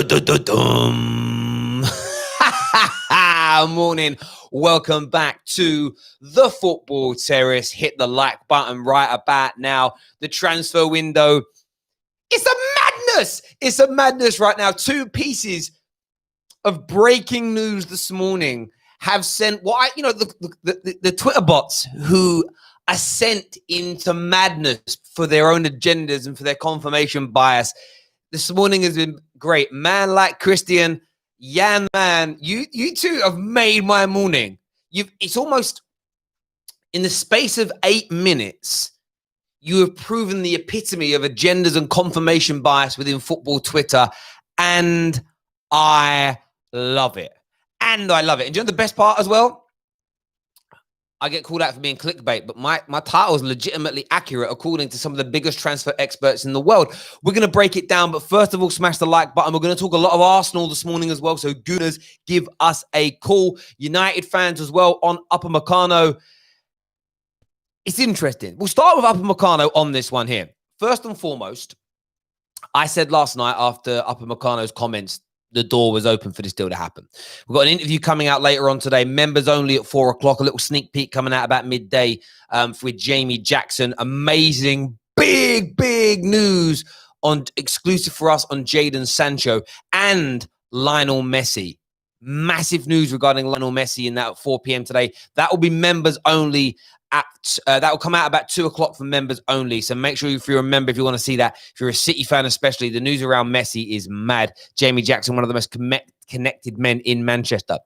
Dum. Morning. Welcome back to the Football Terrace. Hit the like button right about now. The transfer window, it's a madness. It's a madness right now. Two pieces of breaking news this morning have sent the Twitter bots who are sent into madness for their own agendas and for their confirmation bias. This morning has been great. Man like Christian, Jan, man, you two have made my morning. It's almost in the space of 8 minutes, you have proven the epitome of agendas and confirmation bias within football Twitter, and I love it. And you know the best part as well? I get called out for being clickbait, but my title is legitimately accurate according to some of the biggest transfer experts in the world. We're going to break it down, but first of all, smash the like button. We're going to talk a lot of Arsenal this morning as well, so Gooners, give us a call. United fans as well on Upamecano. It's interesting. We'll start with Upamecano on this one here. First and foremost, I said last night after Upamecano's comments, the door was open for this deal to happen. We've got an interview coming out later on today, members only at 4 o'clock, a little sneak peek coming out about midday with Jamie Jackson. Amazing, big news on exclusive for us on Jadon Sancho and Lionel Messi. Massive news regarding Lionel Messi in that at 4 p.m. today. That will be members only. That will come out about 2 o'clock for members only. So make sure if you're a member, if you want to see that, if you're a City fan especially, the news around Messi is mad. Jamie Jackson, one of the most connected men in Manchester.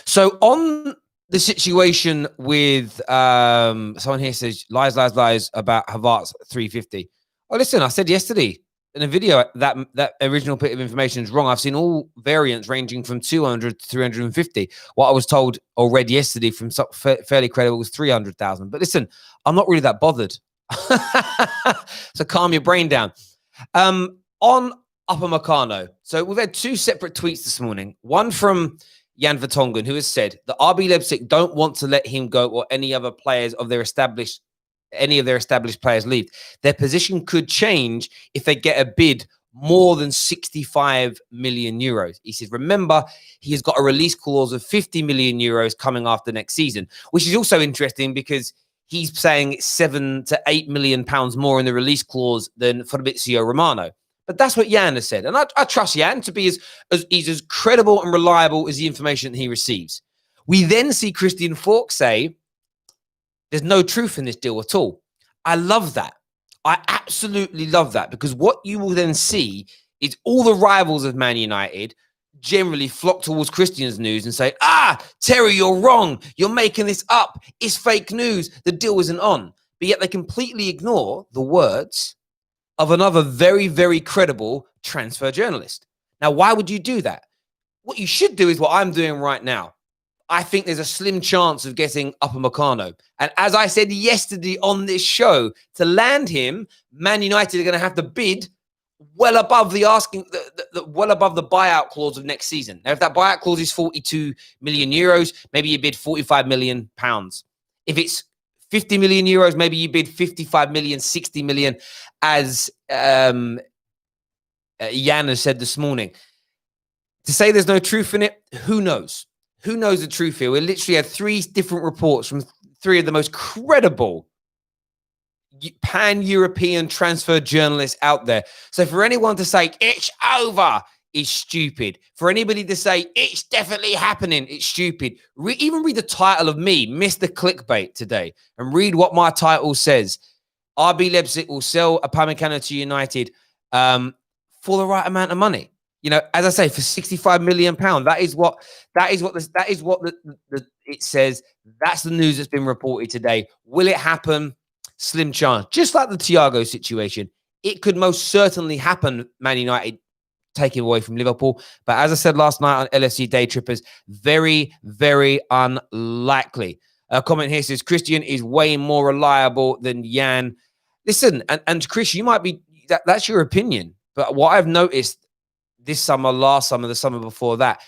So on the situation with someone here says lies about Havertz 350. Oh, listen, I said yesterday in a video that original bit of information is wrong. I've seen all variants ranging from 200 to 350. What I was told or read yesterday from fairly credible was 300,000. But listen, I'm not really that bothered. So calm your brain down. On Upamecano. So we've had two separate tweets this morning. One from Jan Vertonghen, who has said that RB Leipzig don't want to let him go or any other players of their established players leave. Their position could change if they get a bid more than 65 million euros. He says, remember, he has got a release clause of 50 million euros coming after next season, which is also interesting because he's saying it's 7 to 8 million pounds more in the release clause than Fabrizio Romano. But that's what Jan has said. And I trust Jan to be as credible and reliable as the information that he receives. We then see Christian Falk say, there's no truth in this deal at all. I love that. I absolutely love that, because what you will then see is all the rivals of Man United generally flock towards Christian's news and say, Terry, you're wrong. You're making this up. It's fake news. The deal isn't on. But yet they completely ignore the words of another very, very credible transfer journalist. Now, why would you do that? What you should do is what I'm doing right now. I think there's a slim chance of getting Upamecano. And as I said yesterday on this show, to land him, Man United are going to have to bid well above the well above the buyout clause of next season. Now, if that buyout clause is 42 million euros, maybe you bid 45 million pounds. If it's 50 million euros, maybe you bid 55 million, 60 million, as Jan has said this morning. To say there's no truth in it, who knows? Who knows the truth here? We literally had 3 different reports from 3 of the most credible pan-European transfer journalists out there. So for anyone to say, it's over, is stupid. For anybody to say, it's definitely happening, it's stupid. Even read the title of me, Mr. Clickbait today, and read what my title says. RB Leipzig will sell Upamecano to United for the right amount of money. You know, as I say, for 65 million pounds, that is what it says. That's the news that's been reported today. Will it happen? Slim chance. Just like the Thiago situation, it could most certainly happen. Man United taking away from Liverpool, but as I said last night on LFC Day Trippers, very, very unlikely. A comment here says Christian is way more reliable than Jan. Listen, and Chris, you might be that's your opinion, but what I've noticed this summer, last summer, the summer before that,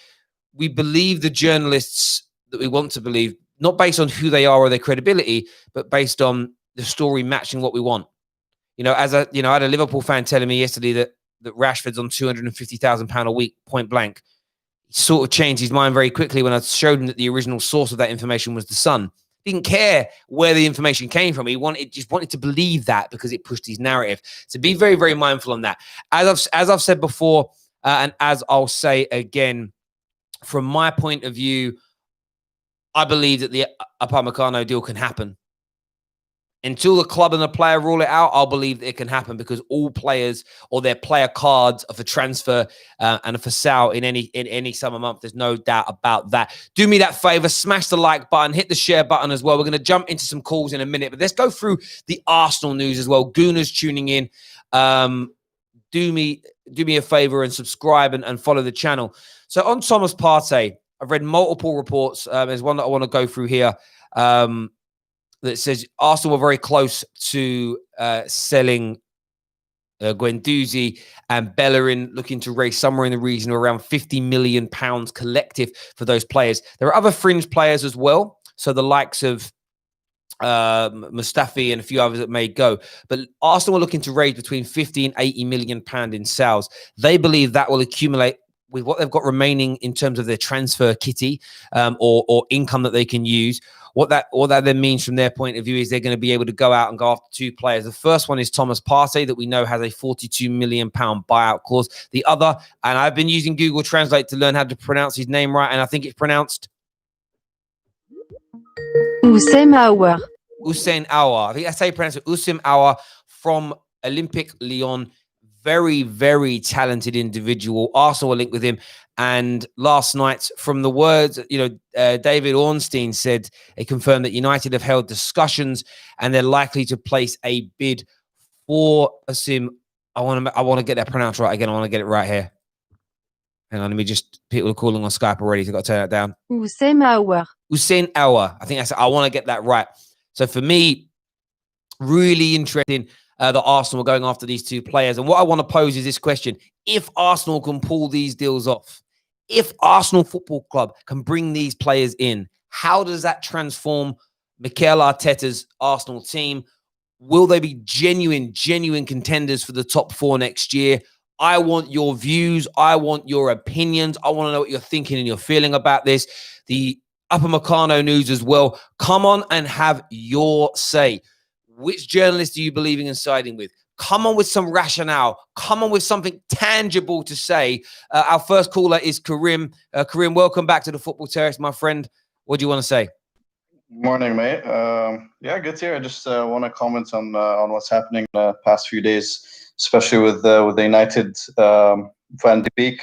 we believe the journalists that we want to believe, not based on who they are or their credibility, but based on the story matching what we want. You know, I had a Liverpool fan telling me yesterday that that Rashford's on £250,000 a week, point blank. He sort of changed his mind very quickly when I showed him that the original source of that information was the Sun. He didn't care where the information came from. He just wanted to believe that because it pushed his narrative. So be very, very mindful on that. As I've said before, and as I'll say again, from my point of view, I believe that the Upamecano deal can happen. Until the club and the player rule it out, I'll believe that it can happen because all players or their player cards are for transfer and for sale in any summer month. There's no doubt about that. Do me that favor, smash the like button, hit the share button as well. We're going to jump into some calls in a minute, but let's go through the Arsenal news as well. Gooners tuning in. Do me a favor and subscribe and follow the channel. So on Thomas Partey, I've read multiple reports. There's one that I want to go through here. That says Arsenal were very close to selling Guendouzi and Bellerin, looking to raise somewhere in the region of around £50 million collective for those players. There are other fringe players as well, so the likes of Mustafi and a few others that may go. But Arsenal are looking to raise between 50 and 80 million pound in sales. They believe that will accumulate with what they've got remaining in terms of their transfer kitty or income that they can use. What that then means from their point of view is they're going to be able to go out and go after two players. The first one is Thomas Partey, that we know has a £42 million buyout clause. The other, and I've been using Google Translate to learn how to pronounce his name right, and I think it's pronounced Aouar. Aouar. I think that's how you pronounce it. Aouar from Olympique Lyon. Very, very talented individual. Arsenal are linked with him. And last night, from the words, David Ornstein said, they confirmed that United have held discussions and they're likely to place a bid for Asim. I want to get that pronounced right again. I want to get it right here. Hang on, let me just, people are calling on Skype already, so I've got to turn that down. Aouar. Aouar. I think I want to get that right. So for me, really interesting. That Arsenal are going after these two players. And what I want to pose is this question. If Arsenal can pull these deals off, if Arsenal Football Club can bring these players in, how does that transform Mikel Arteta's Arsenal team? Will they be genuine contenders for the top four next year? I want your views. I want your opinions. I want to know what you're thinking and you're feeling about this. The Upamecano news as well. Come on and have your say. Which journalist are you believing and siding with? Come on with some rationale. Come on with something tangible to say. Our first caller is Karim. Karim, welcome back to the Football Terrace, my friend. What do you want to say? Morning, mate. Yeah, good to hear. I just want to comment on what's happening the past few days, especially with the United Van de Beek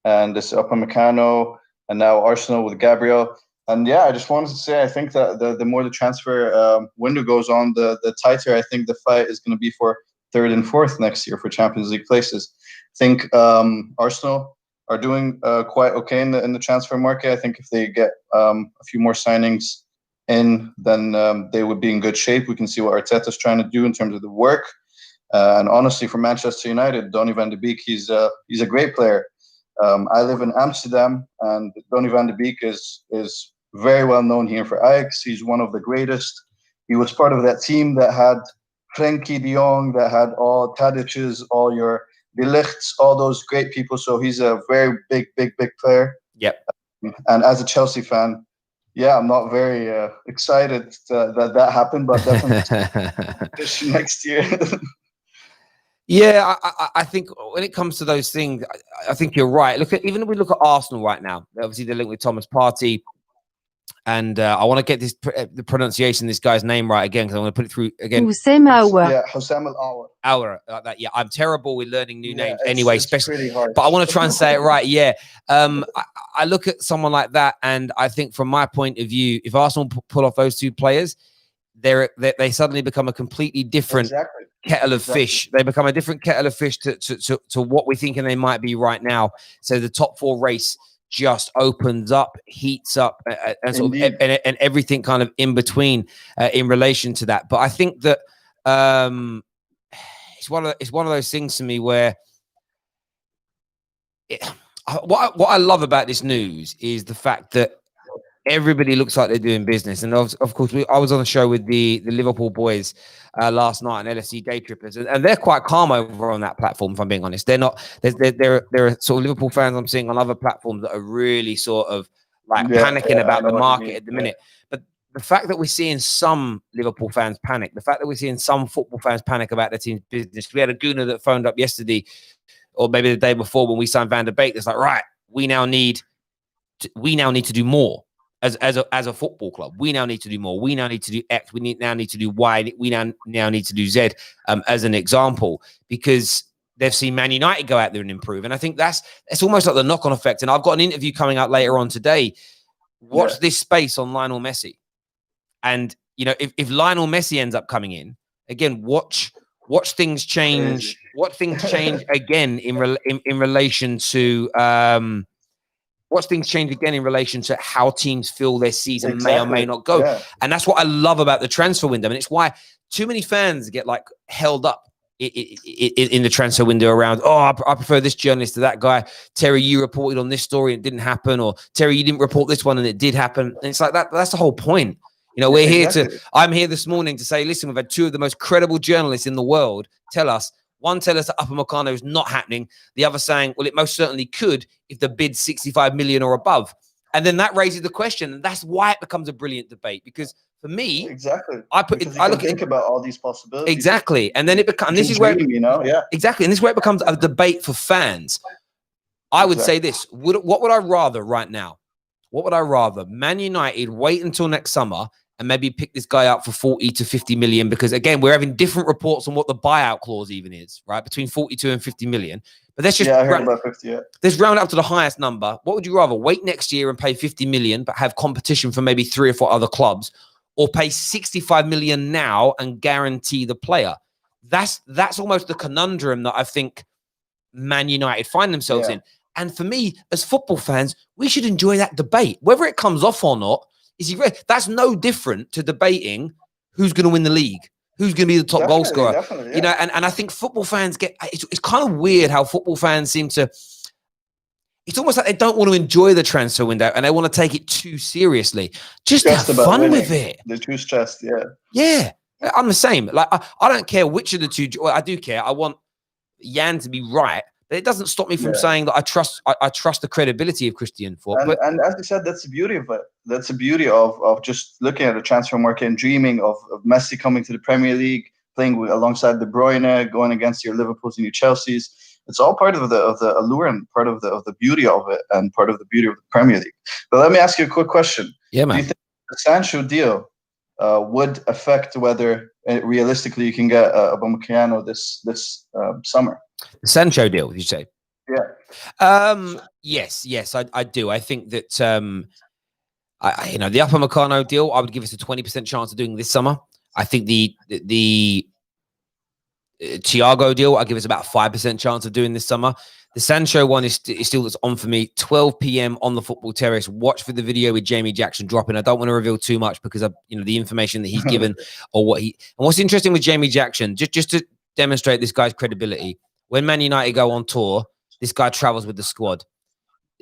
and this Upamecano, and now Arsenal with Gabriel. And yeah, I just wanted to say, I think that the more the transfer window goes on, the tighter I think the fight is going to be for third and fourth next year for Champions League places. I think Arsenal are doing quite okay in the transfer market. I think if they get a few more signings in, then they would be in good shape. We can see what Arteta's trying to do in terms of the work. And honestly, for Manchester United, Donny van de Beek, he's a great player. I live in Amsterdam, and Donny van de Beek is very well known here for Ajax. He's one of the greatest. He was part of that team that had Frenkie de Jong, that had all Tadic's, all your De Ligt's, all those great people. So he's a very big player. Yep. And as a Chelsea fan, yeah, I'm not very excited that happened, but definitely next year. Yeah, I think when it comes to those things, I think you're right. Even if we look at Arsenal right now, obviously they're linked with Thomas Partey. And I want to get the pronunciation of this guy's name right again, because I'm going to put it through again. Aouar. Yeah, Aouar. Aouar, like that. Yeah, I'm terrible with learning new names it's anyway, especially. pretty hard. But I want to try and say it right. Yeah, I look at someone like that, and I think from my point of view, if Arsenal pull off those two players, they suddenly become a completely different kettle of fish. They become a different kettle of fish to what we're thinking they might be right now. So the top four race just opens up, heats up, and sort of, and everything kind of in between in relation to that. But I think that it's one of those things to me where what I love about this news is the fact that everybody looks like they're doing business. And of course, I was on a show with the Liverpool boys last night, and LFC Day Trippers, and they're quite calm over on that platform. If I'm being honest, they're not. There are sort of Liverpool fans I'm seeing on other platforms that are really sort of like panicking about the market at the minute. But the fact that we're seeing some Liverpool fans panic, the fact that we're seeing some football fans panic about their team's business. We had a gooner that phoned up yesterday, or maybe the day before, when we signed Van der Beek. It's like, right, we now need to do more. As a football club, we now need to do more. We now need to do X. We now need to do Y. We now need to do Z. As an example, because they've seen Man United go out there and improve, and I think it's almost like the knock-on effect. And I've got an interview coming out later on today. Watch this space on Lionel Messi, and if Lionel Messi ends up coming in again, watch things change. Watch things change again in relation to. Watch things change again in relation to how teams feel their season may or may not go. Yeah. And that's what I love about the transfer window. And it's why too many fans get like held up in the transfer window around, I prefer this journalist to that guy. Terry, you reported on this story and it didn't happen. Or Terry, you didn't report this one and it did happen. And it's like that's the whole point. I'm here this morning to say, listen, we've had two of the most credible journalists in the world tell us that Upamecano is not happening. The other saying, well, it most certainly could if the bid's 65 million or above. And then that raises the question. And that's why it becomes a brilliant debate. Because for me, I think about all these possibilities. Exactly. And then it becomes, this is where, exactly. And this is where it becomes a debate for fans. I would say this, what would I rather right now? What would I rather? Man United wait until next summer and maybe pick this guy up for 40 to 50 million, because again, we're having different reports on what the buyout clause even is, right? Between 42 and 50 million. But let's just I heard about 50, let's round up to the highest number. What would you rather? Wait next year and pay 50 million, but have competition for maybe 3 or 4 other clubs, or pay 65 million now and guarantee the player? That's almost the conundrum that I think Man United find themselves in. And for me, as football fans, we should enjoy that debate. Whether it comes off or not, that's no different to debating who's going to win the league, who's going to be the top goal scorer. And I think football fans it's kind of weird how football fans seem to, it's almost like they don't want to enjoy the transfer window and they want to take it too seriously. Just have fun with it. They're too stressed, Yeah, I'm the same. Like, I don't care which of the two, well, I do care. I want Jan to be right. But it doesn't stop me from saying that I trust the credibility of Christian Falk. And as you said, that's the beauty of it. That's the beauty of just looking at the transfer market and dreaming of Messi coming to the Premier League, playing alongside De Bruyne, going against your Liverpools and your Chelseas. It's all part of the allure and part of the beauty of it, and part of the beauty of the Premier League. But let me ask you a quick question. Yeah, man. Do you think the Sancho deal would affect whether realistically you can get Upamecano this summer? The Sancho deal, did you say? Yeah. Yes, I do. I think that the Upamecano deal, I would give us a 20% chance of doing this summer. I think the Thiago deal, I give us about 5% chance of doing this summer. The Sancho one is still that's on for me. 12 p.m. on the Football Terrace. Watch for the video with Jamie Jackson dropping. I don't want to reveal too much because of the information that he's given or what he. And what's interesting with Jamie Jackson, just to demonstrate this guy's credibility. When Man United go on tour, this guy travels with the squad.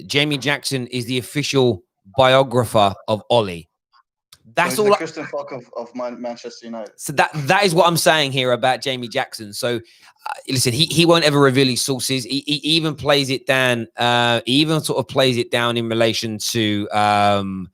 Jamie Jackson is the official biographer of Ollie. That's so all. Christian Falk of Manchester United. So that is what I'm saying here about Jamie Jackson. So listen, he won't ever reveal his sources. He even plays it down. He even sort of plays it down in relation to.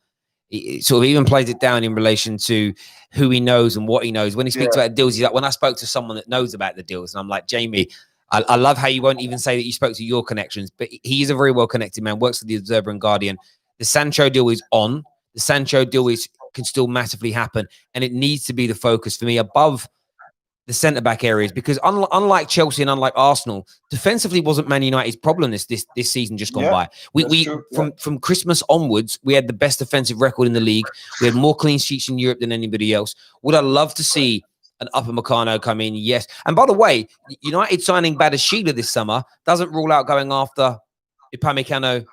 He sort of even plays it down in relation to who he knows and what he knows. When he speaks about deals, he's like, when I spoke to someone that knows about the deals, and I'm like, Jamie, I love how you won't even say that you spoke to your connections, but he is a very well-connected man, works for the Observer and Guardian. The Sancho deal is on. The Sancho deal can still massively happen, and it needs to be the focus for me above the centre-back areas, because unlike Chelsea and unlike Arsenal, defensively wasn't Man United's problem this season just gone by. From Christmas onwards, we had the best defensive record in the league. We had more clean sheets in Europe than anybody else. Would I love to see an Upamecano come in? Yes. And by the way, United signing Badashila this summer doesn't rule out going after Upamecano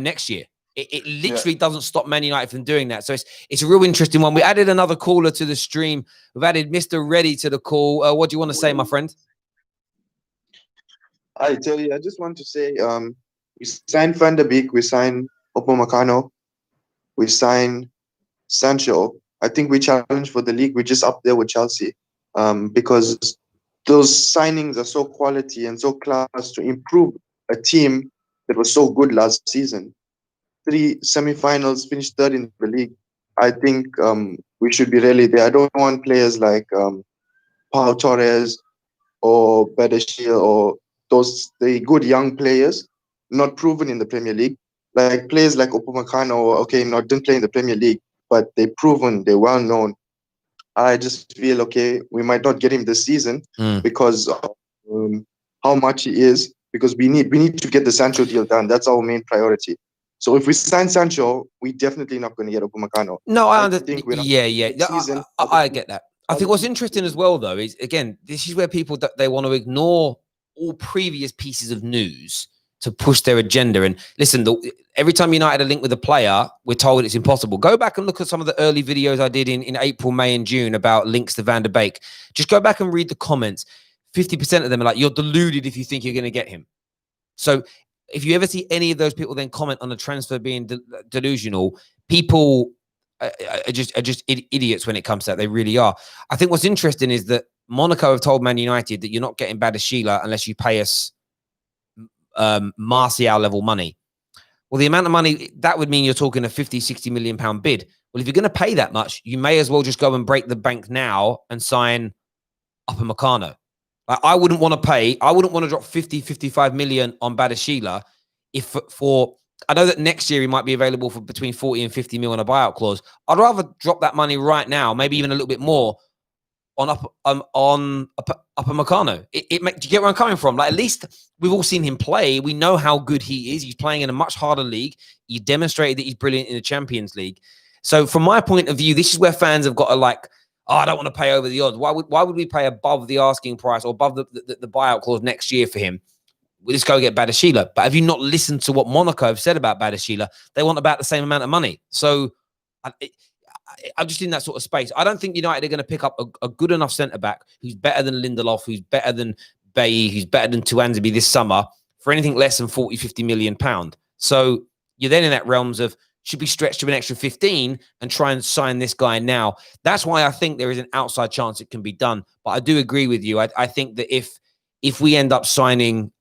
next year. It literally doesn't stop Man United from doing that. So it's a real interesting one. We added another caller to the stream. We've added Mr. Reddy to the call. What do you want to say, my friend? Hi, Terry. I just want to say we signed Van der Beek, we signed Upamecano. we sign Sancho, I think we challenge for the league. We're just up there with Chelsea, because those signings are so quality and so class to improve a team that was so good last season. 3 semi-finals, finished third in the league. I think we should be really there. I don't want players like Pau Torres or Badashir or the good young players not proven in the Premier League. Like players like Upamecano, okay, didn't play in the Premier League, but they're proven, they're well known. I just feel okay, we might not get him this season because of how much he is. Because we need to get the Sancho deal done. That's our main priority. So if we sign Sancho, we're definitely not going to get Upamecano. No, I think we're not season. I get that. I think what's interesting as well, though, is again, this is where people they want to ignore all previous pieces of news to push their agenda. And listen, every time United are linked with a player, we're told it's impossible. Go back and look at some of the early videos I did in April, May, and June about links to Van der Beek. Just go back and read the comments. 50% of them are like, you're deluded if you think you're going to get him. So if you ever see any of those people then comment on the transfer being delusional, people are just idiots when it comes to that. They really are. I think what's interesting is that Monaco have told Man United that you're not getting Badashila unless you pay us Martial level money. Well, the amount of money, that would mean you're talking a 50, 60 million pound bid. Well, if you're going to pay that much, you may as well just go and break the bank now and sign Upamecano. I wouldn't want to drop 50, 55 million on Badashila I know that next year he might be available for between 40 and 50 mil on a buyout clause. I'd rather drop that money right now, maybe even a little bit more on Upamecano. Do you get where I'm coming from? Like, at least we've all seen him play. We know how good he is. He's playing in a much harder league. He demonstrated that he's brilliant in the Champions League. So from my point of view, this is where fans have got to like, oh, I don't want to pay over the odds. Why would we pay above the asking price or above the buyout clause next year for him? Let's go get Badashila. But have you not listened to what Monaco have said about Badashila? They want about the same amount of money. So I'm just in that sort of space. I don't think United are going to pick up a good enough centre-back who's better than Lindelof, who's better than Bailly, who's better than Tuanzebe this summer for anything less than 40, 50 million pound. So you're then in that realms of should be stretched to an extra 15 and try and sign this guy now. That's why I think there is an outside chance it can be done. But I do agree with you. I think that if we end up signing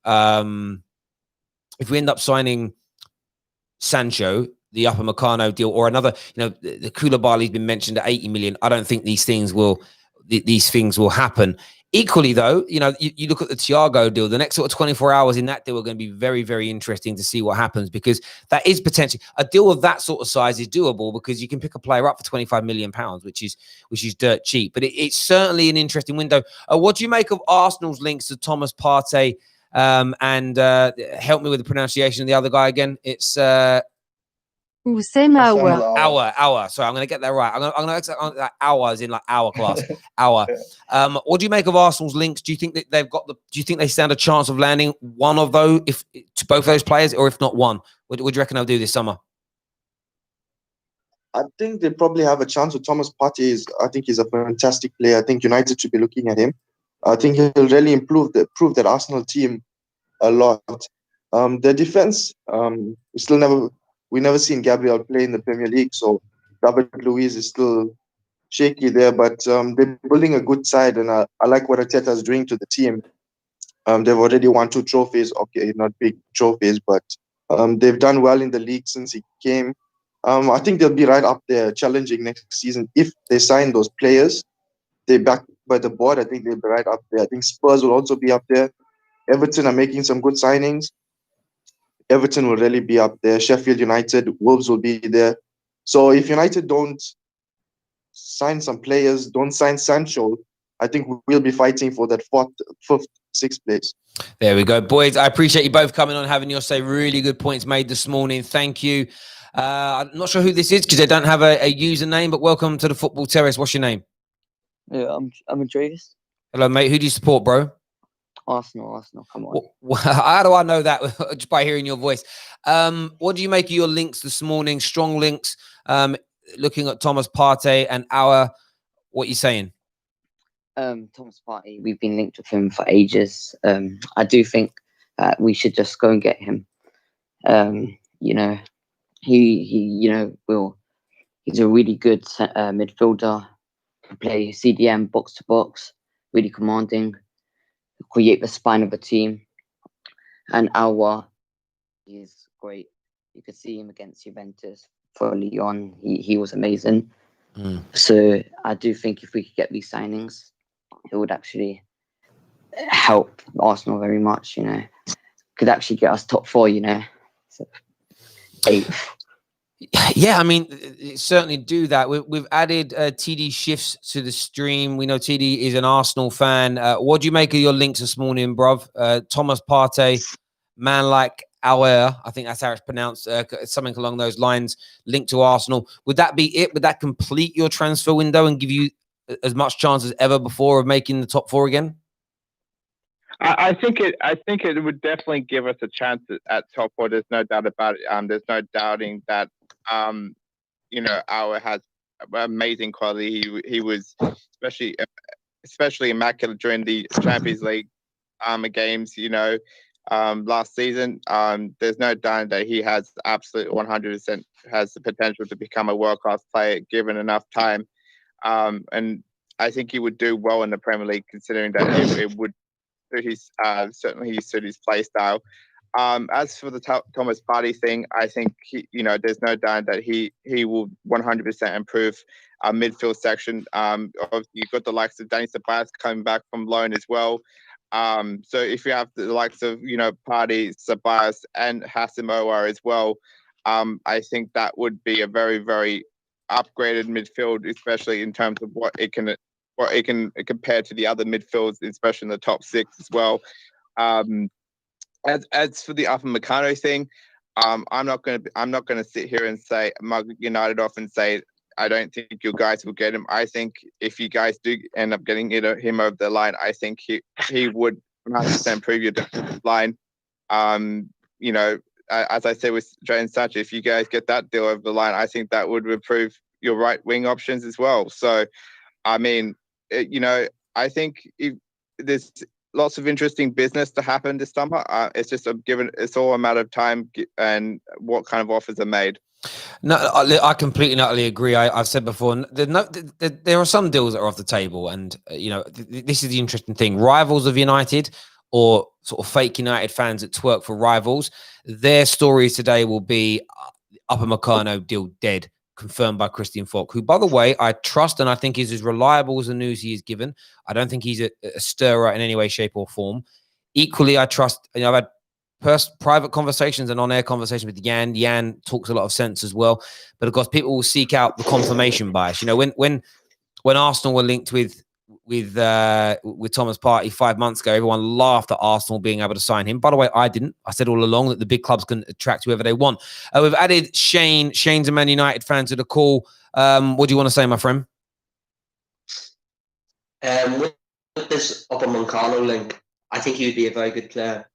Sancho, the Upamecano deal, or another, the Koulibaly's been mentioned at 80 million. I don't think these things will happen. Equally, though, you look at the Thiago deal, the next sort of 24 hours in that deal are going to be very, very interesting to see what happens, because that is potentially a deal of that sort of size is doable because you can pick a player up for 25 million pounds, which is dirt cheap. But it's certainly an interesting window. What do you make of Arsenal's links to Thomas Partey? And help me with the pronunciation of the other guy again. It's Aouar. Sorry, I'm going to get that right. I'm going to hours in like hour class. Aouar. What do you make of Arsenal's links? Do you think that do you think they stand a chance of landing one of those, to both those players, or if not one? What do you reckon they'll do this summer? I think they probably have a chance with Thomas Partey. I think he's a fantastic player. I think United should be looking at him. I think he'll really prove that Arsenal team a lot. Their defense, we never seen Gabriel play in the Premier League, so David Luiz is still shaky there. But they're building a good side, and I like what Arteta is doing to the team. They've already won 2 trophies. Okay, not big trophies, but they've done well in the league since he came. I think they'll be right up there challenging next season if they sign those players. They back by the board. I think they'll be right up there. I think Spurs will also be up there. Everton are making some good signings. Everton will really be up there. Sheffield United, Wolves will be there. So if United don't sign some players, don't sign Sancho, I think we'll be fighting for that 4th, 5th, 6th place. There we go, boys. I appreciate you both coming on, having your say. Really good points made this morning. Thank you. I'm not sure who this is because they don't have a username, but welcome to the Football Terrace. What's your name? Yeah, I'm Andreas. Hello, mate. Who do you support, bro? Arsenal. Come on. How do I know that? Just by hearing your voice. What do you make of your links this morning? Strong links. Looking at Thomas Partey and Aouar. What are you saying? Thomas Partey, we've been linked with him for ages. I do think that we should just go and get him. He will He's a really good midfielder. Can play CDM, box to box, really commanding. Create the spine of a team. And Aouar is great. You could see him against Juventus for Lyon. He was amazing. So I do think if we could get these signings, it would actually help Arsenal very much, Could actually get us top 4, So 8th. Yeah, I mean, certainly do that. We've added TD shifts to the stream. We know TD is an Arsenal fan. What do you make of your links this morning, bruv? Thomas Partey, man like Aouar, I think that's how it's pronounced, something along those lines, linked to Arsenal. Would that be it? Would that complete your transfer window and give you as much chance as ever before of making the top 4 again? I think it would definitely give us a chance at top 4. There's no doubt about it. There's no doubting that Aouar has amazing quality. He was especially immaculate during the Champions League games. Last season. There's no doubt that he has absolute 100% has the potential to become a world-class player given enough time. And I think he would do well in the Premier League, considering that it would suit his certainly suit his play style. As for the Thomas Partey thing, I think there's no doubt that he will 100% improve our midfield section. You've got the likes of Danny Ceballos coming back from loan as well. So if you have the likes of Partey, Ceballos, and Hassan Aouar as well, I think that would be a very, very upgraded midfield, especially in terms of what it can compare to the other midfields, especially in the top 6 as well. As for the Upamecano thing, I'm not going to sit here and say mug United off and say I don't think you guys will get him. I think if you guys do end up getting him over the line, I think he would 100% improve your defensive line. As I said with Jadon Sancho, if you guys get that deal over the line, I think that would improve your right wing options as well. So, I mean, I think there's lots of interesting business to happen this summer. It's just it's all a matter of time and what kind of offers are made. No, I completely and utterly agree. I've said before, there are some deals that are off the table, and this is the interesting thing. Rivals of United, or sort of fake United fans that twerk for rivals, their stories today will be Upamecano deal dead, confirmed by Christian Falk, who, by the way, I trust and I think is as reliable as the news he is given. I don't think he's a stirrer in any way, shape, or form. Equally, I trust. I've had private conversations and on-air conversations with Jan. Jan talks a lot of sense as well, but of course, people will seek out the confirmation bias. When Arsenal were linked with Thomas Partey 5 months ago, everyone laughed at Arsenal being able to sign him. By the way, I didn't. I said all along that the big clubs can attract whoever they want. We've added Shane. Shane's a Man United fan to the call. What do you want to say, my friend? With this Upamecano link, I think he'd be a very good player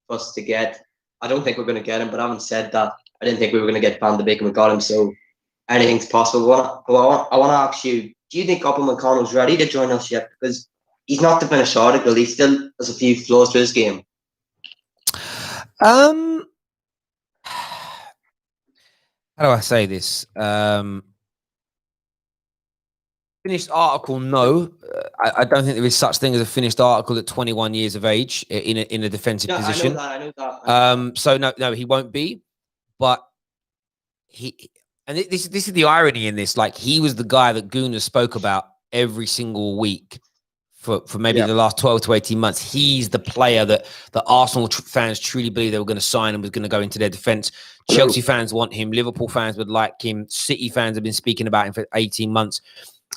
for us to get. I don't think we're going to get him, but having said that, I didn't think we were going to get Van de Beek and we got him, so anything's possible. I want to ask you, do you think Upamecano's ready to join us yet? Because he's not the finished article. He still has a few flaws to his game. How do I say this? Finished article, no. I don't think there is such thing as a finished article at 21 years of age in a defensive position. I know that. So no, he won't be. But this is the irony in this. Like, he was the guy that Gunnar spoke about every single week for maybe the last 12 to 18 months. He's the player that the Arsenal fans truly believe they were going to sign and was going to go into their defense. Chelsea fans want him. Liverpool fans would like him. City fans have been speaking about him for 18 months.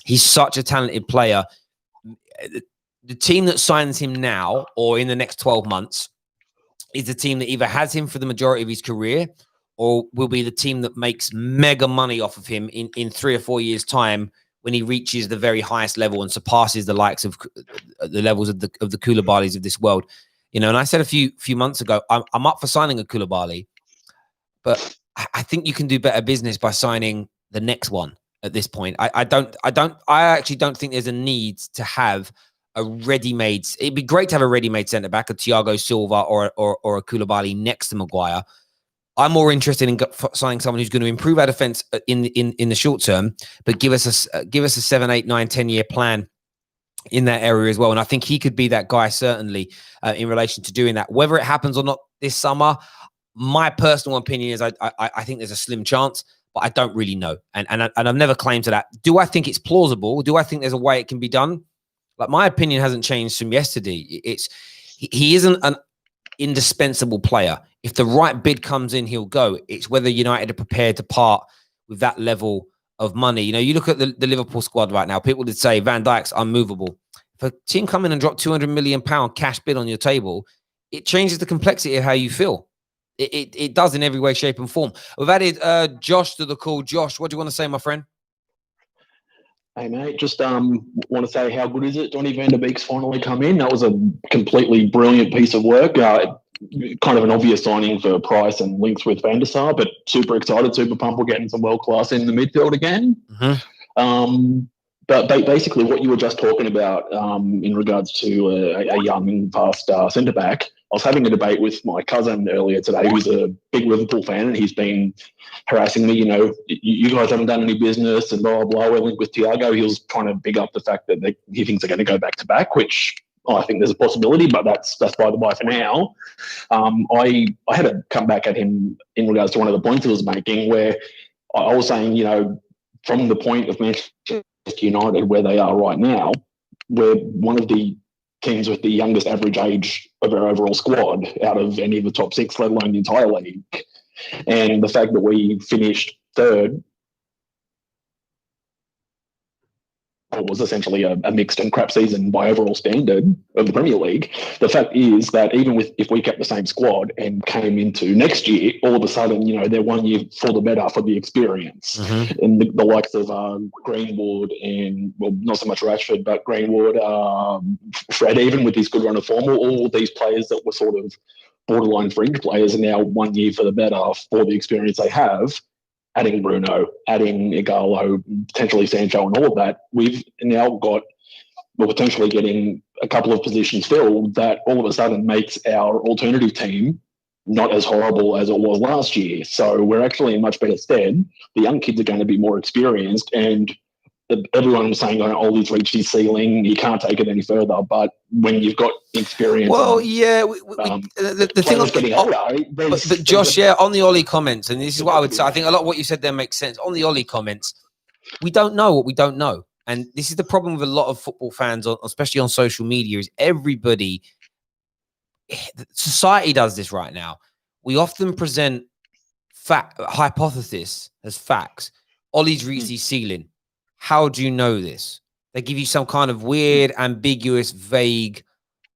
He's such a talented player. The team that signs him now or in the next 12 months is the team that either has him for the majority of his career or will be the team that makes mega money off of him in 3 or 4 years' time when he reaches the very highest level and surpasses the likes of the levels of the Koulibalys of this world. And I said a few months ago, I'm up for signing a Koulibaly, but I think you can do better business by signing the next one. At this point, I actually don't think there's a need to have a ready-made. It'd be great to have a ready-made centre back, a Thiago Silva or a Koulibaly next to Maguire. I'm more interested in signing someone who's going to improve our defense in the short term, but give us a 7, 8, 9, 10-year plan in that area as well. And I think he could be that guy, certainly, in relation to doing that. Whether it happens or not this summer, my personal opinion is I think there's a slim chance, but I don't really know. And I've never claimed to that. Do I think it's plausible? Do I think there's a way it can be done? Like, my opinion hasn't changed from yesterday. He isn't an indispensable player. If the right bid comes in, he'll go. It's whether United are prepared to part with that level of money. You know, you look at the Liverpool squad right now. People would say Van Dijk's unmovable. If a team come in and drop £200 million cash bid on your table, it changes the complexity of how you feel. It does in every way, shape, and form. We've added Josh to the call. Josh, what do you want to say, my friend? Hey, mate, just want to say how good is it? Donny van de Beek's finally come in. That was a completely brilliant piece of work. Kind of an obvious signing for Price and links with Van der Sar, but super excited, super pumped. We're getting some world class in the midfield again. Mm-hmm. But basically, what you were just talking about in regards to a young and fast centre back, I was having a debate with my cousin earlier today, who's a big Liverpool fan, and he's been harassing me. You know, you guys haven't done any business, and blah blah. We're linked with Thiago. He was trying to big up the fact that he thinks they're going to go back to back, which I think there's a possibility, but that's by the by for now. I had to come back at him in regards to one of the points he was making, where I was saying, you know, from the point of Manchester United where they are right now, we're one of the teams with the youngest average age of our overall squad out of any of the top 6, let alone the entire league. And the fact that we finished third was essentially a mixed and crap season by overall standard of the Premier League. The fact is that even if we kept the same squad and came into next year, all of a sudden, you know, they're 1 year for the better for the experience. Mm-hmm. And the likes of Greenwood and, well, not so much Rashford, but Greenwood, Fred, even with his good run of form, all of these players that were sort of borderline fringe players are now 1 year for the better for the experience they have. Adding Bruno, adding Igalo, potentially Sancho, and all of that, we've now got, well, potentially getting a couple of positions filled that all of a sudden makes our alternative team not as horrible as it was last year. So we're actually in much better stead. The young kids are going to be more experienced, and everyone was saying, oh, Ollie's reached his ceiling, he can't take it any further. But when you've got experience, well, yeah, the thing is getting older. But Josh, yeah, on the Ollie comments, and this is what I would say. I think a lot of what you said there makes sense. On the Ollie comments, we don't know what we don't know, and this is the problem with a lot of football fans, especially on social media. Is everybody, society does this right now. We often present hypothesis as facts. Ollie's reached his ceiling. How do you know this? They give you some kind of weird, ambiguous, vague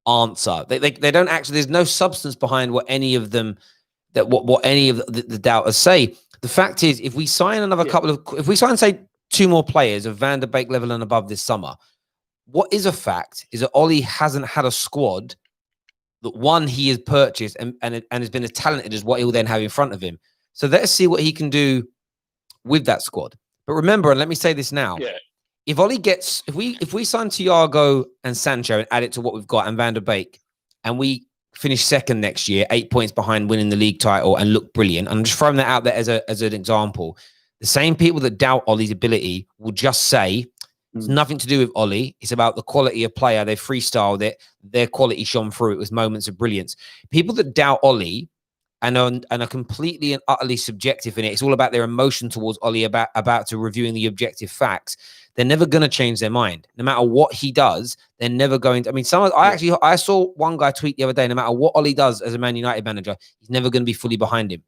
answer. They don't actually. There's no substance behind what any of them what any of the doubters say. The fact is, if we sign if we sign, say, 2 more players of Van der Beek level and above this summer, what is a fact is that Ollie hasn't had a squad that, one, he has purchased and has been as talented as what he'll then have in front of him. So let's see what he can do with that squad. But remember, and let me say this now, if Ollie gets, if we sign Thiago and Sancho and add it to what we've got and Van der Beek, and we finish second next year, 8 points behind winning the league title and look brilliant, I'm just throwing that out there as an example. The same people that doubt Ollie's ability will just say it's nothing to do with Ollie. It's about the quality of player. They freestyled it. Their quality shone through. It was moments of brilliance. People that doubt Ollie and are completely and utterly subjective in it. It's all about their emotion towards Ollie about to reviewing the objective facts. They're never going to change their mind. No matter what he does, they're never going to. I mean, I saw one guy tweet the other day, no matter what Ollie does as a Man United manager, he's never going to be fully behind him.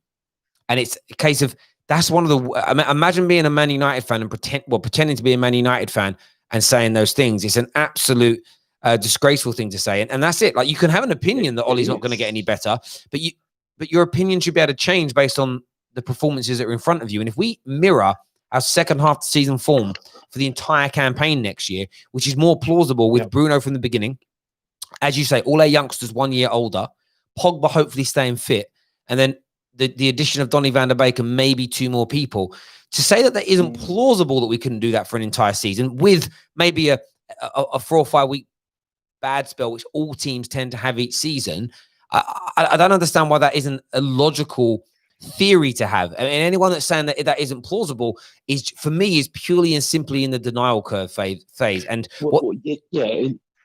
And it's a case of, that's one of the, imagine being a Man United fan and pretending to be a Man United fan and saying those things. It's an absolute disgraceful thing to say. And that's it. Like, you can have an opinion that Ollie's not going to get any better, but your opinion should be able to change based on the performances that are in front of you. And if we mirror our second half of season form for the entire campaign next year, which is more plausible with Bruno from the beginning, as you say, all our youngsters 1 year older, Pogba hopefully staying fit, and then the addition of Donny van der Beek and maybe 2 more people, to say that isn't plausible that we couldn't do that for an entire season with maybe a 4 or 5 week bad spell, which all teams tend to have each season. I don't understand why that isn't a logical theory to have. And anyone that's saying that that isn't plausible is, for me, is purely and simply in the denial curve phase. And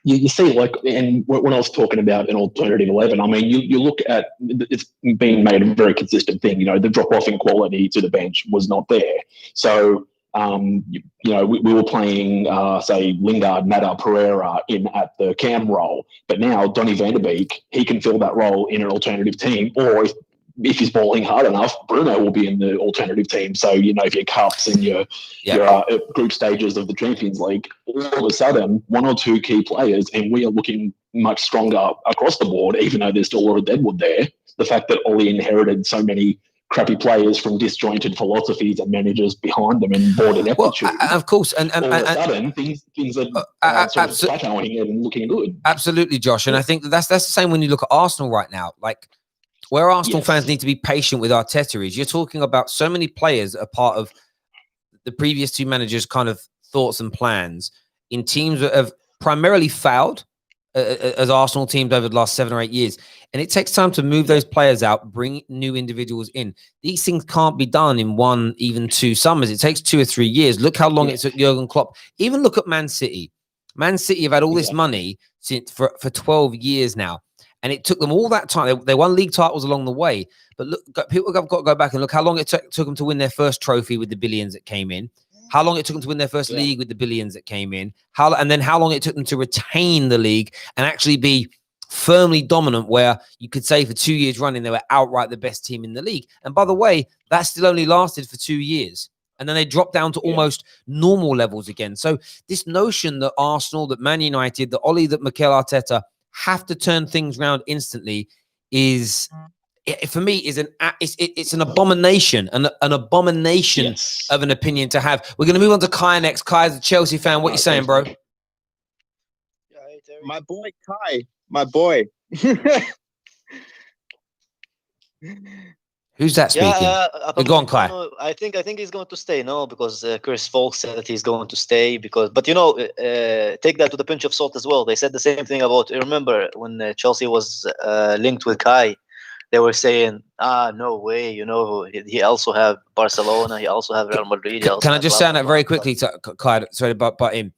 you see, like, and when I was talking about an alternative 11, I mean, you look at, it's being made a very consistent thing. You know, the drop off in quality to the bench was not there. So, we were playing, say, Lingard, Mata, Pereira in at the cam role, but now Donny van de Beek, he can fill that role in an alternative team, or if he's balling hard enough, Bruno will be in the alternative team. So, if your cups and your group stages of the Champions League, all of a sudden, one or two key players, and we are looking much stronger across the board, even though there's still a lot of deadwood there. The fact that Ollie inherited so many crappy players from disjointed philosophies and managers behind them and board ineptitude. Well, of course. And all of a sudden, things are sort of plateauing and looking good. Absolutely, Josh. And I think that's the same when you look at Arsenal right now. Like, where Arsenal fans need to be patient with Arteta is you're talking about so many players that are part of the previous two managers' kind of thoughts and plans in teams that have primarily failed as Arsenal teams over the last 7 or 8 years. And it takes time to move those players out, bring new individuals in. These things can't be done in 1, even 2 summers. It takes 2 or 3 years. Look how long it took Jurgen Klopp. Even look at Man City. Man City have had all this money for 12 years now. And it took them all that time. They won league titles along the way. But look, people have got to go back and look how long it took them to win their first trophy with the billions that came in. How long it took them to win their first league with the billions that came in. And then how long it took them to retain the league and actually be firmly dominant, where you could say for 2 years running, they were outright the best team in the league. And by the way, that still only lasted for 2 years. And then they dropped down to almost normal levels again. So this notion that Arsenal, that Man United, that Ollie, that Mikel Arteta have to turn things around instantly is, for me, is it's an abomination, an abomination of an opinion to have. We're going to move on to Kai next. Kai is a Chelsea fan. What are you saying, bro? My boy Kai, my boy. Who's that speaking? Go on, Kai. I think he's going to stay, because Chris Folk said that he's going to stay. But take that with a pinch of salt as well. They said the same thing about. Remember when Chelsea was linked with Kai, they were saying, no way, he also have Barcelona, he also have Real Madrid. Can I just say that very quickly, Kai? Sorry, but him.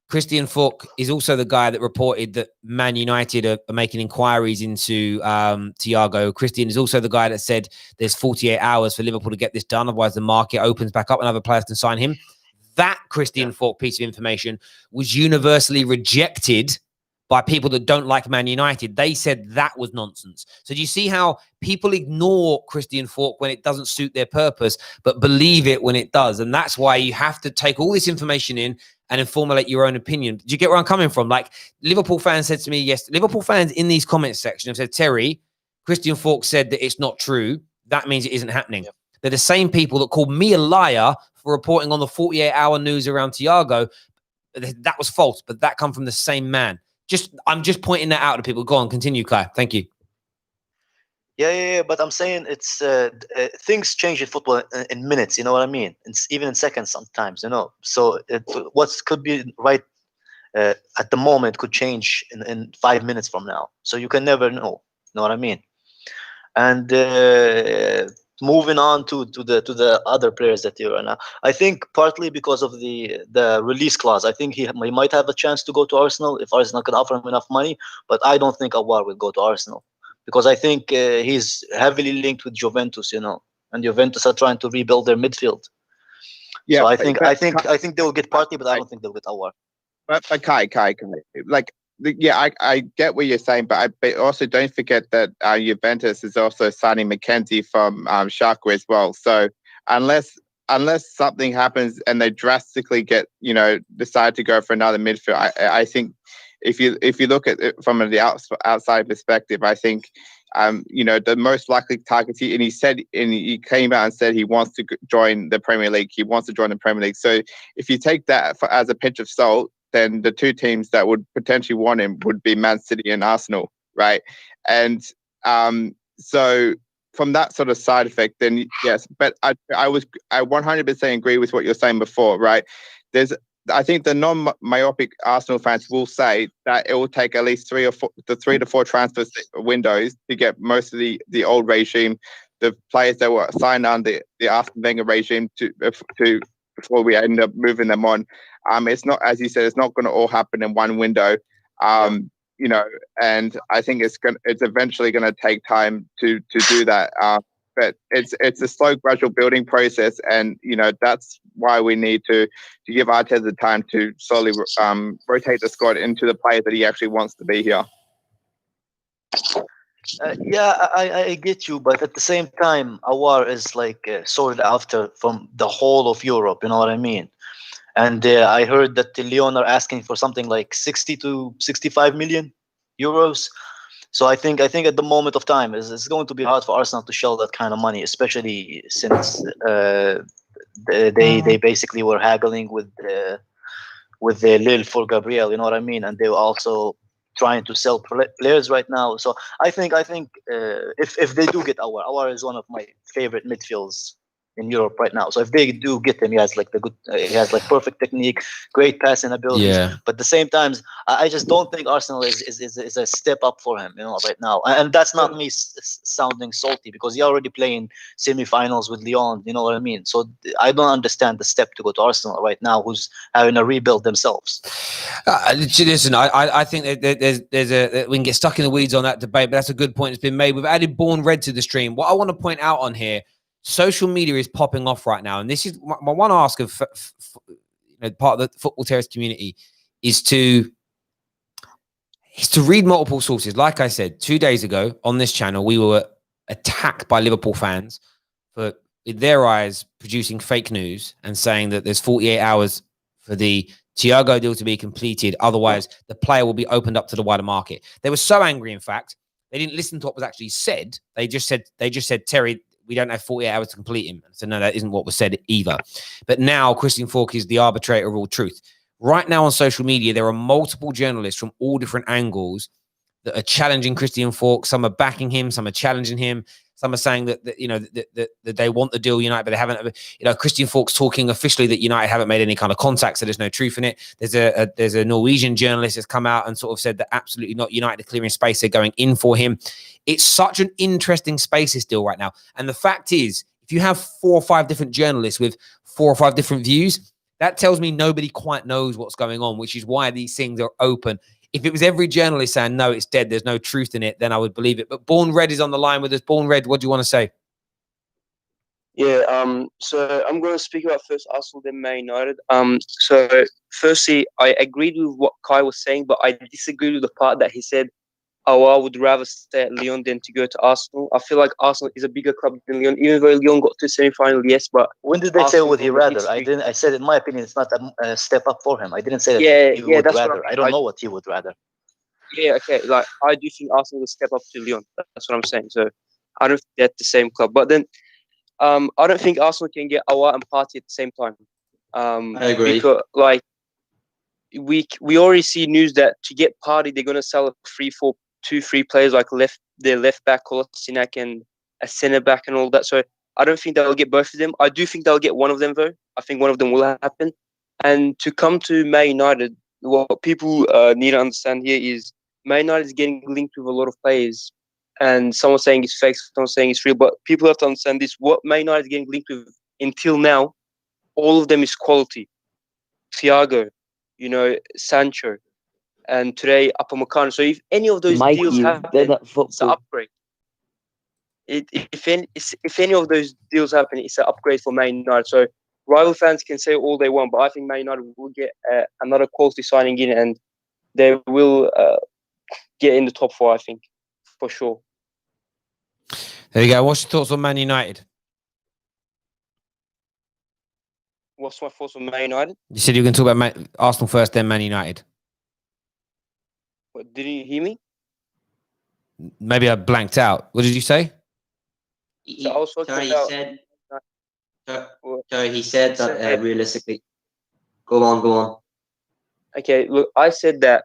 Christian Falk is also the guy that reported that Man United are making inquiries into Thiago. Christian is also the guy that said there's 48 hours for Liverpool to get this done. Otherwise, the market opens back up and other players can sign him. That Christian Falk piece of information was universally rejected by people that don't like Man United. They said that was nonsense. So do you see how people ignore Christian Falk when it doesn't suit their purpose, but believe it when it does? And that's why you have to take all this information in and formulate your own opinion. Do you get where I'm coming from? Like, Liverpool fans said to me, Liverpool fans in these comments section have said, Terry, Christian Falk said that it's not true. That means it isn't happening. Yep. They're the same people that called me a liar for reporting on the 48-hour news around Thiago. That was false, but that come from the same man. I'm just pointing that out to people. Go on, continue, Kai. Thank you. Yeah. But I'm saying it's things change in football in minutes. You know what I mean? It's even in seconds sometimes. So what could be right at the moment could change in 5 minutes from now. So you can never know. You know what I mean? And moving on to the other players that you are now, I think partly because of the release clause. I think he might have a chance to go to Arsenal if Arsenal can offer him enough money. But I don't think Aouar will go to Arsenal, because I think he's heavily linked with Juventus, and Juventus are trying to rebuild their midfield. Yeah, so I think they will get Partey, but I don't think they'll get Aouar. But Kai, like, I get what you're saying, but also don't forget that Juventus is also signing McKenzie from Schalke as well. So unless something happens and they drastically decide to go for another midfield, I think if you look at it from the outside perspective, I think the most likely target, and he came out and said he wants to join the Premier League. He wants to join the Premier League. So if you take that as a pinch of salt, then the two teams that would potentially want him would be Man City and Arsenal, right? And so from that sort of side effect, then yes. But I 100% agree with what you're saying before, right? I think the non-myopic Arsenal fans will say that it will take at least 3 to 4 transfer windows to get most of the old regime the players that were signed under the Arsene Wenger regime to before we end up moving them on. It's not, as you said, it's not going to all happen in one window. You know, and I think it's eventually going to take time to do that. But it's a slow, gradual building process, and you know that's why we need to give Arteta the time to slowly rotate the squad into the players that he actually wants to be here. Yeah, I get you, but at the same time, Aouar is like sought after from the whole of Europe. You know what I mean? And I heard that the Lyon are asking for something like 60 to 65 million euros. So I think at the moment of time, it's going to be hard for Arsenal to shell that kind of money, especially since they basically were haggling with the Lille for Gabriel. You know what I mean? And they were also trying to sell players right now. So I think if they do get Aouar is one of my favorite midfields in Europe right now. So if they do get him, he has like he has like perfect technique, great passing abilities. Yeah. But at the same time, I just don't think Arsenal is a step up for him, you know, right now. And that's not me sounding salty, because he already playing semi-finals with Lyon. You know what I mean? So I don't understand the step to go to Arsenal right now, who's having a rebuild themselves. Listen, I think that there's we can get stuck in the weeds on that debate, but that's a good point that's been made. We've added Born Red to the stream. What I want to point out on here, social media is popping off right now, and this is my one ask of part of the Football Terrace community is to read multiple sources. Like I said 2 days ago on this channel, we were attacked by Liverpool fans for, in their eyes, producing fake news and saying that there's 48 hours for the Thiago deal to be completed. Otherwise, the player will be opened up to the wider market. They were so angry, in fact, they didn't listen to what was actually said. They just said, Terry, we don't have 48 hours to complete him. So no, that isn't what was said either. But now Christian Falk is the arbitrator of all truth. Right now on social media, there are multiple journalists from all different angles that are challenging Christian Falk. Some are backing him, some are challenging him. Some are saying that they want the deal United, but they haven't. Christian Falk's talking officially that United haven't made any kind of contact, so there's no truth in it. There's a Norwegian journalist that's come out and sort of said that absolutely not. United are clearing space; they're going in for him. It's such an interesting space, this deal right now. And the fact is, if you have 4 or 5 different journalists with 4 or 5 different views, that tells me nobody quite knows what's going on, which is why these things are open. If it was every journalist saying, no, it's dead, there's no truth in it, then I would believe it. But Born Red is on the line with us. Born Red, what do you want to say? Yeah, so I'm going to speak about first Arsenal, then Man United. So firstly, I agreed with what Kai was saying, but I disagreed with the part that he said, I would rather stay at Lyon than to go to Arsenal. I feel like Arsenal is a bigger club than Lyon, even though Lyon got to semi-final, yes, but when did they say would he rather? I said, in my opinion, it's not a step up for him. I didn't say that he would rather. I don't know what he would rather. Yeah, okay. Like, I do think Arsenal will step up to Lyon. That's what I'm saying. So I don't think they're at the same club. But then I don't think Arsenal can get Aouar and Partey at the same time. I agree. Because, like, we already see news that to get Partey, they're going to sell a 2-3 players, like their left back, Kolasinac, and a centre back and all that. So I don't think they'll get both of them. I do think they'll get one of them, though. I think one of them will happen. And to come to Man United, what people need to understand here is Man United is getting linked with a lot of players. And someone's saying it's fake, someone's saying it's real. But people have to understand this. What Man United is getting linked with until now, all of them is quality. Thiago, Sancho, and today Upamecano. So if any of those deals happen, it's an upgrade. If any of those deals happen, it's an upgrade for Man United. So rival fans can say all they want, but I think Man United will get another quality signing in, and they will get in the top 4. I think for sure. There you go. What's your thoughts on Man United? What's my thoughts on Man United? You said you were going to talk about Arsenal first, then Man United. What, didn't you hear me? Maybe I blanked out. What did you say? He said that realistically. Go on. Okay, look, I said that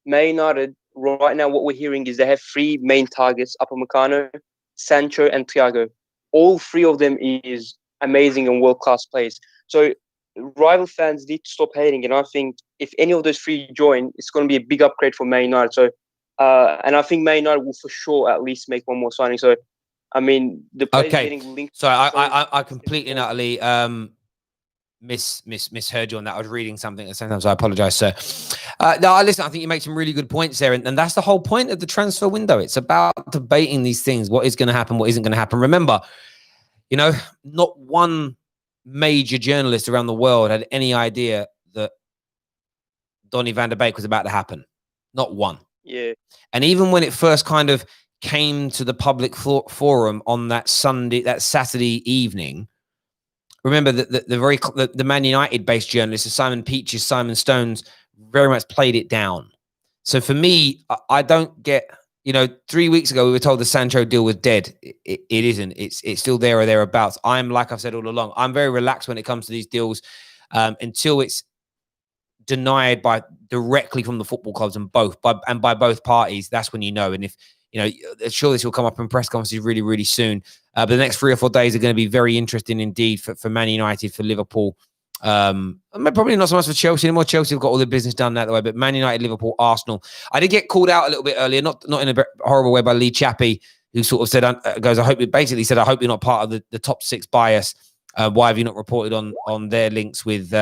Man United, right now what we're hearing is they have 3 main targets, Upamecano, Sancho, and Thiago. All 3 of them is amazing and world-class players. So rival fans need to stop hating, and I think if any of those 3 join, it's going to be a big upgrade for Man United. So, and I think Man United will for sure at least make one more signing. So I mean, the players Okay. getting linked. So I completely and utterly misheard you on that. I was reading something at the same time, so I apologize, sir. No, listen, I think you make some really good points there, and that's the whole point of the transfer window. It's about debating these things: what is going to happen, what isn't going to happen. Remember, you know, not one major journalist around the world had any idea that Donny van der Beek was about to happen. Not one. Yeah. And even when it first kind of came to the public forum on that Saturday evening, remember that the Man United based journalists, Simon Peaches, Simon Stones, very much played it down. So for me, I don't get, 3 weeks ago we were told the Sancho deal was dead. It isn't. It's still there or thereabouts. Like I've said all along, I'm very relaxed when it comes to these deals until it's denied directly from the football clubs and by both parties. That's when you know. And if sure, this will come up in press conferences really, really soon. But the next 3 or 4 days are going to be very interesting indeed for Man United, for Liverpool. Probably not so much for Chelsea anymore. Chelsea have got all the business done that way. But Man United, Liverpool, Arsenal. I did get called out a little bit earlier, not in a horrible way, by Lee Chappie, who sort of said, I hope you're not part of the top 6 bias. Why have you not reported on their links with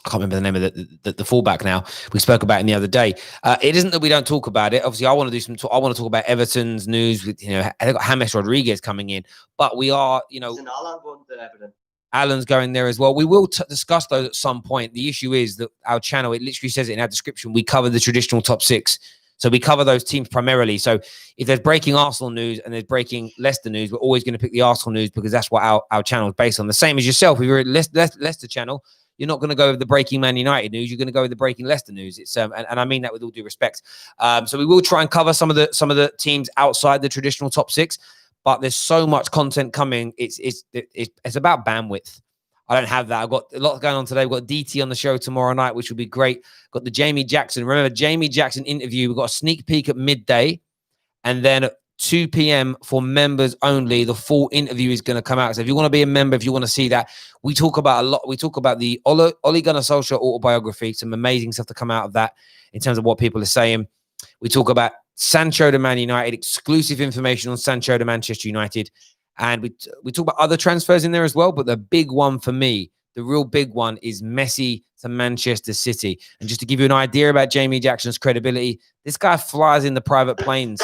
I can't remember the name of the fullback now. We spoke about it the other day. It isn't that we don't talk about it. Obviously, I want to I want to talk about Everton's news with, they've got James Rodriguez coming in, but we are, Isn't Alan going to Everton? Alan's going there as well. We will discuss those at some point. The issue is that our channel, it literally says it in our description, we cover the traditional top 6. So we cover those teams primarily. So if there's breaking Arsenal news and there's breaking Leicester news, we're always going to pick the Arsenal news because that's what our channel is based on. The same as yourself. If you're at Leicester channel, you're not going to go with the breaking Man United news. You're going to go with the breaking Leicester news. It's and I mean that with all due respect. So we will try and cover some of the teams outside the traditional top 6. But there's so much content coming. It's about bandwidth. I don't have that. I've got a lot going on today. We've got DT on the show tomorrow night, which will be great. Got the Jamie Jackson. Remember, Jamie Jackson interview. We've got a sneak peek at midday. And then at 2 p.m. for members only, the full interview is going to come out. So if you want to be a member, if you want to see that, we talk about a lot. We talk about the Ole Gunnar Solskjaer autobiography. Some amazing stuff to come out of that in terms of what people are saying. We talk about Sancho to Man United, exclusive information on Sancho to Manchester United. And we talk about other transfers in there as well. But the big one for me, the real big one, is Messi to Manchester City. And just to give you an idea about Jamie Jackson's credibility, this guy flies in the private planes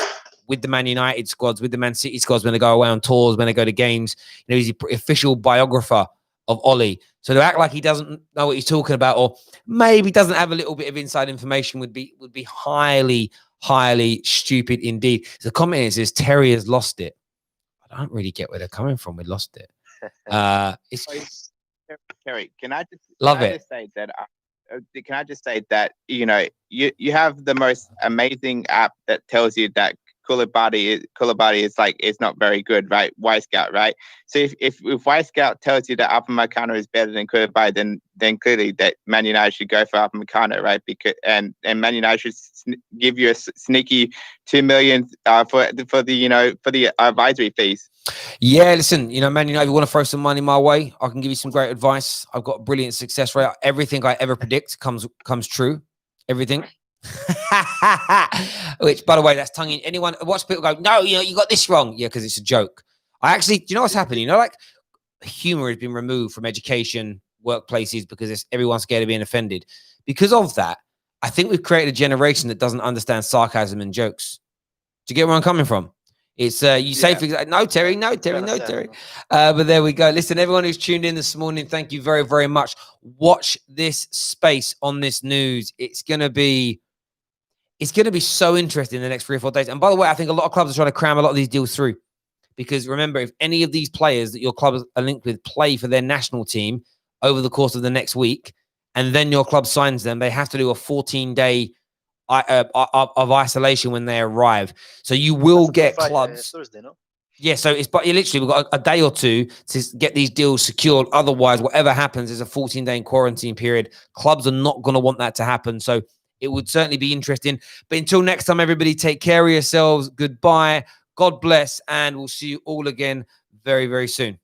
with the Man United squads, with the Man City squads when they go away on tours, when they go to games. He's the official biographer of Ollie. So to act like he doesn't know what he's talking about, or maybe doesn't have a little bit of inside information, would be highly, highly stupid indeed. So the comment is, Terry has lost it. I don't really get where they're coming from. We lost it. Terry, can I just say that? Can I just say that you have the most amazing app that tells you that Koulibaly is like, it's not very good, right? Y-Scout, right? So if Y-Scout tells you that Upamecano is better than Koulibaly, then clearly that Man United should go for Upamecano, right? Because and Man United should give you a sneaky 2 million for the advisory fees. Yeah, listen, Man United, if you want to throw some money my way, I can give you some great advice. I've got a brilliant success rate. Everything I ever predict comes true. Everything. Which, by the way, that's tongue in. Anyone watch people go, no, you got this wrong. Yeah, because it's a joke. I actually, do you know what's happening? Like, humor has been removed from education, workplaces, because everyone's scared of being offended. Because of that, I think we've created a generation that doesn't understand sarcasm and jokes. Do you get where I'm coming from? It's you say things like, no, Terry. But there we go. Listen, everyone who's tuned in this morning, thank you very, very much. Watch this space on this news. It's gonna be so interesting in the next 3 or 4 days. And by the way, I think a lot of clubs are trying to cram a lot of these deals through. Because remember, if any of these players that your club are linked with play for their national team over the course of the next week, and then your club signs them, they have to do a 14-day of isolation when they arrive. So you will get clubs. Thursday, no? Yeah, so we've got a day or two to get these deals secured. Otherwise, whatever happens is a 14-day quarantine period. Clubs are not going to want that to happen. So it would certainly be interesting. But until next time, everybody, take care of yourselves. Goodbye. God bless. And we'll see you all again very, very soon.